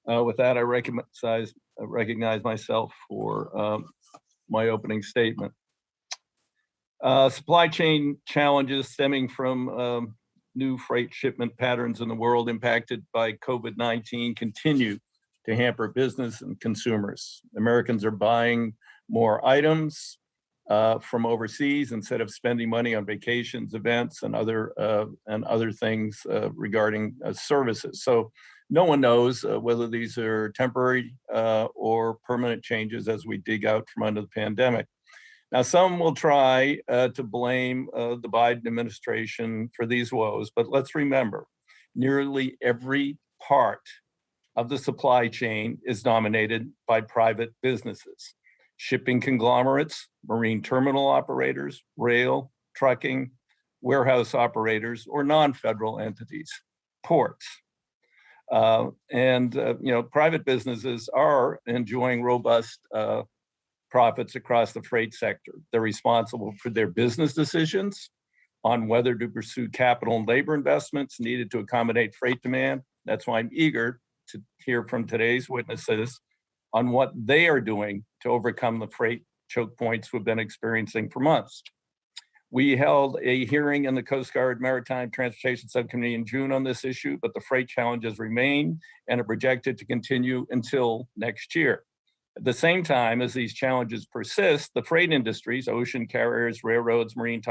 With that, I recognize myself for my opening statement. Supply chain challenges stemming from new freight shipment patterns in the world impacted by COVID-19 continue to hamper business and consumers. Americans are buying more items from overseas instead of spending money on vacations, events, and other things regarding services. So no one knows whether these are temporary or permanent changes as we dig out from under the pandemic. Now, some will try to blame the Biden administration for these woes, but let's remember, nearly every part of the supply chain is dominated by private businesses. Shipping conglomerates, marine terminal operators, rail, trucking, warehouse operators, or non-federal entities, ports. Private businesses are enjoying robust profits across the freight sector. They're responsible for their business decisions on whether to pursue capital and labor investments needed to accommodate freight demand. That's why I'm eager to hear from today's witnesses on what they are doing to overcome the freight choke points we've been experiencing for months. We held a hearing in the Coast Guard Maritime Transportation Subcommittee in June on this issue, but the freight challenges remain and are projected to continue until next year. At the same time as these challenges persist, the freight industries, ocean carriers, railroads, marine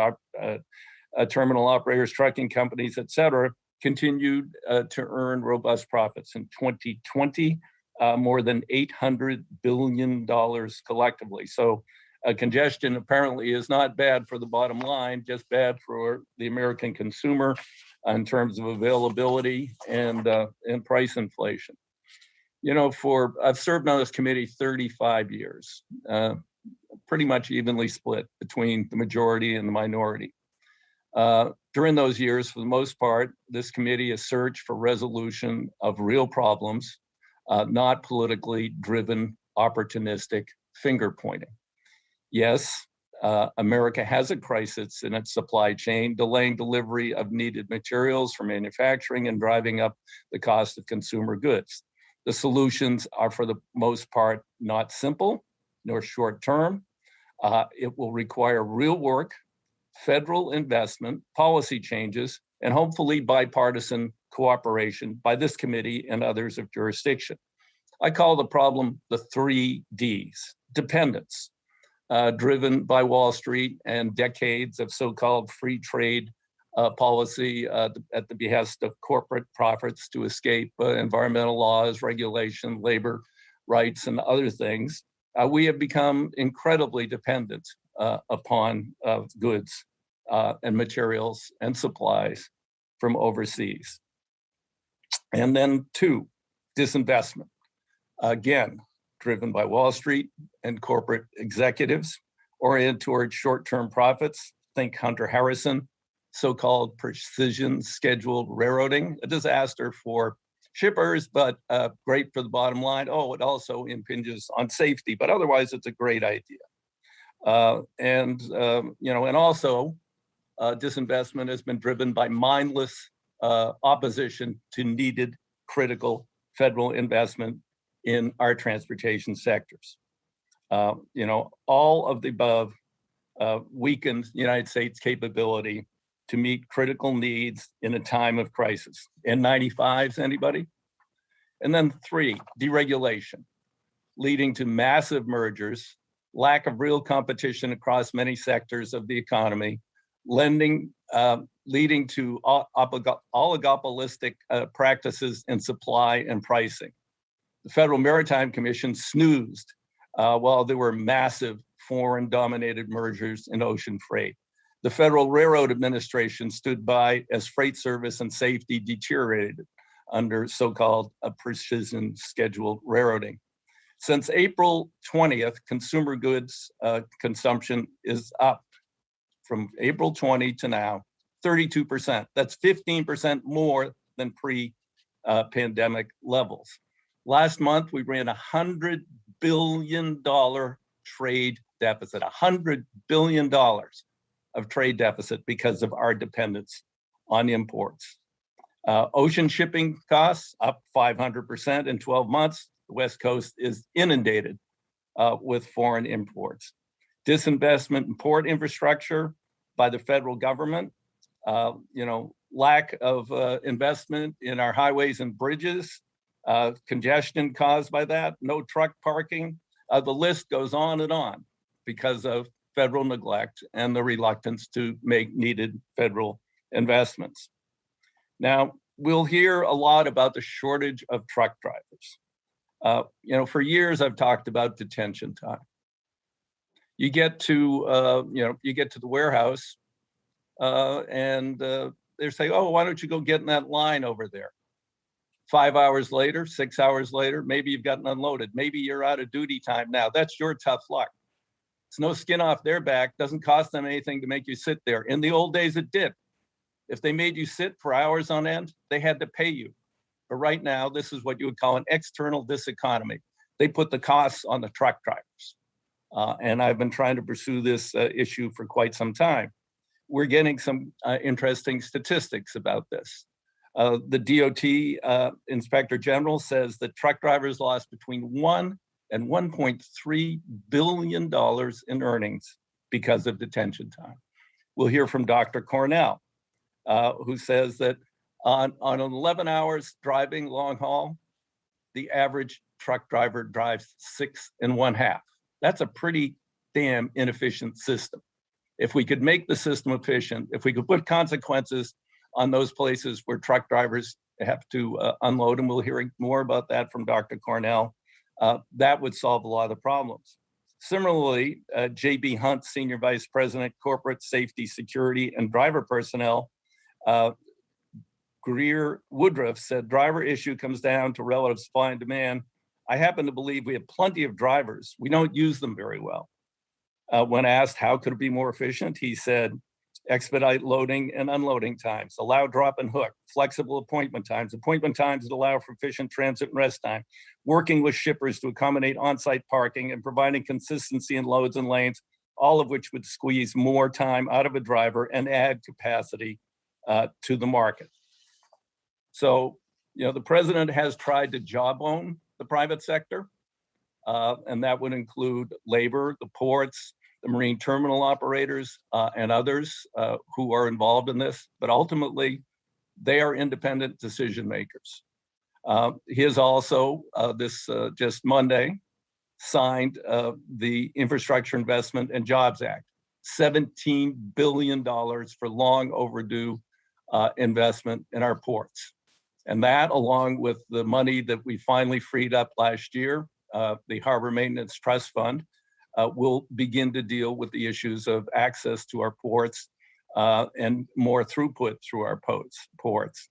terminal operators, trucking companies, et cetera, continued to earn robust profits. In 2020, more than $800 billion collectively. So congestion apparently is not bad for the bottom line, just bad for the American consumer in terms of availability and price inflation. I've served on this committee 35 years, pretty much evenly split between the majority and the minority. During those years, for the most part, this committee has searched for resolution of real problems, not politically driven, opportunistic finger pointing. Yes, America has a crisis in its supply chain, delaying delivery of needed materials for manufacturing and driving up the cost of consumer goods. The solutions are, for the most part, not simple nor short-term. It will require real work, federal investment, policy changes, and hopefully bipartisan cooperation by this committee and others of jurisdiction. I call the problem the 3 Ds: dependence, driven by Wall Street and decades of so-called free trade policy at the behest of corporate profits to escape environmental laws, regulation, labor rights, and other things. We have become incredibly dependent upon goods and materials and supplies from overseas. And then 2, disinvestment. Again, driven by Wall Street and corporate executives oriented towards short-term profits. Think Hunter Harrison, so-called precision scheduled railroading, a disaster for shippers, but great for the bottom line. Oh, it also impinges on safety, but otherwise it's a great idea. And also disinvestment has been driven by mindless opposition to needed critical federal investment in our transportation sectors. All of the above weakens the United States' capability to meet critical needs in a time of crisis. N95s, anybody? And then 3, deregulation, leading to massive mergers, lack of real competition across many sectors of the economy, leading to oligopolistic practices in supply and pricing. The Federal Maritime Commission snoozed while there were massive foreign-dominated mergers in ocean freight. The Federal Railroad Administration stood by as freight service and safety deteriorated under so-called precision scheduled railroading. Since April 20th, consumer goods consumption is up from April 20 to now, 32%. That's 15% more than pre-pandemic levels. Last month, we ran a $100 billion trade deficit, $100 billion of trade deficit because of our dependence on imports. Ocean shipping costs up 500% in 12 months. The West Coast is inundated with foreign imports. Disinvestment in port infrastructure by the federal government, lack of investment in our highways and bridges, congestion caused by that, no truck parking. The list goes on because of federal neglect and the reluctance to make needed federal investments. Now, we'll hear a lot about the shortage of truck drivers. For years, I've talked about detention time. You get to the warehouse and they say, oh, why don't you go get in that line over there? 5 hours later, 6 hours later, maybe you've gotten unloaded. Maybe you're out of duty time now. That's your tough luck. It's no skin off their back. Doesn't cost them anything to make you sit there. In the old days, it did. If they made you sit for hours on end, they had to pay you. But right now, this is what you would call an external diseconomy. They put the costs on the truck drivers. And I've been trying to pursue this issue for quite some time. We're getting some interesting statistics about this. The DOT Inspector General says that truck drivers lost between $1 and $1.3 billion in earnings because of detention time. We'll hear from Dr. Cornell, who says that on 11 hours driving long haul, the average truck driver drives 6.5. That's a pretty damn inefficient system. If we could make the system efficient, if we could put consequences on those places where truck drivers have to unload, and we'll hear more about that from Dr. Cornell, that would solve a lot of the problems. Similarly, J.B. Hunt, Senior Vice President, Corporate Safety, Security, and Driver Personnel, Greer Woodruff said, driver issue comes down to relative supply and demand. I happen to believe we have plenty of drivers. We don't use them very well. When asked how could it be more efficient, he said, expedite loading and unloading times, allow drop and hook, flexible appointment times that allow for efficient transit and rest time, working with shippers to accommodate on-site parking and providing consistency in loads and lanes, all of which would squeeze more time out of a driver and add capacity to the market. So, the president has tried to jawbone the private sector, and that would include labor, the ports, the marine terminal operators, and others who are involved in this, but ultimately, they are independent decision makers. He has also, just Monday, signed the Infrastructure Investment and Jobs Act, $17 billion for long overdue investment in our ports. And that, along with the money that we finally freed up last year, the Harbor Maintenance Trust Fund, will begin to deal with the issues of access to our ports and more throughput through our ports.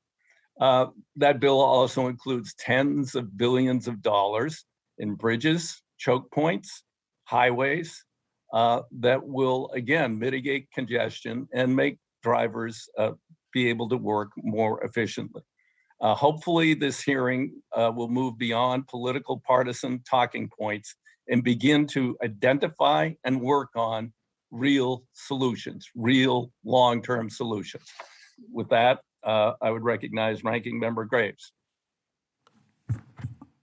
That bill also includes tens of billions of dollars in bridges, choke points, highways that will, again, mitigate congestion and make drivers be able to work more efficiently. Hopefully, this hearing will move beyond political partisan talking points and begin to identify and work on real solutions, real long-term solutions. With that, I would recognize Ranking Member Graves.